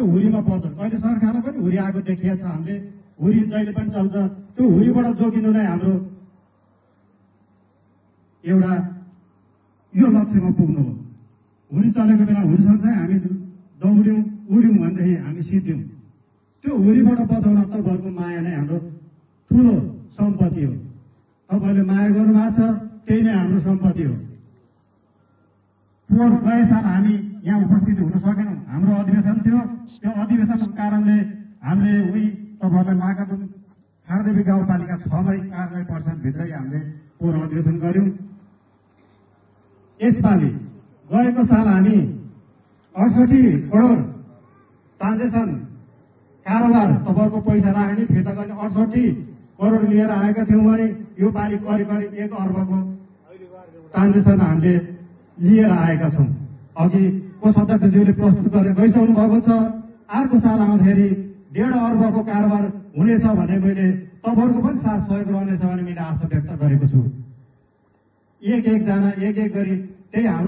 हुरीमा पर्छ। कहिले सरकारमा पनि हुरी आएको देखिएको छ हामीले, हुरी जहिले पनि चल्छ। त्यो हुरीबाट जोगिनु नै हाम्रो एउटा यो लक्ष्यमा पुग्नु हो। हुरी चलेको बेला हुरीसँग चाहिँ हामी दौड्यौँ उड्यौँ भनेदेखि हामी सिद्ध्यौँ। त्यो हुरीबाट बचाउन तपाईँहरूको माया नै हाम्रो ठुलो सम्पत्ति हो। तपाईँहरूले माया गर्नुभएको छ, त्यही नै हाम्रो सम्पत्ति हो। पोहोर गए साल हामी यहाँ उपस्थित हुन सकेनौँ, हाम्रो अधिवेशन थियो। त्यो अधिवेशनको कारणले हामीले उही तपाईँहरूलाई महाकादुङ खारदेवी गाउँपालिका 6मै कार्यालय परिसरभित्रै हामीले पोहोर अधिवेशन गऱ्यौँ। यसपालि गएको साल हामी 68 करोड ट्रान्जेक्सन कारोबार तपाईँहरूको पैसा राख्ने फिर्ता गर्ने 68 करोड लिएर आएका थियौँ भने यो पालि करिब 1 अर्बको ट्रान्जेक्सन हामीले लिएर आएका छौँ। अघि कोषाध्यक्षज्यूले प्रस्तुत गरेर गइसक्नु भएको छ। अर्को साल आउँदाखेरि 1.5 अर्बको कारोबार हुनेछ भने मैले तपाईँहरूको पनि साथ सहयोग रहनेछ भने मैले आशा व्यक्त गरेको छु। एक जना एक गरी त्यही हाम्रो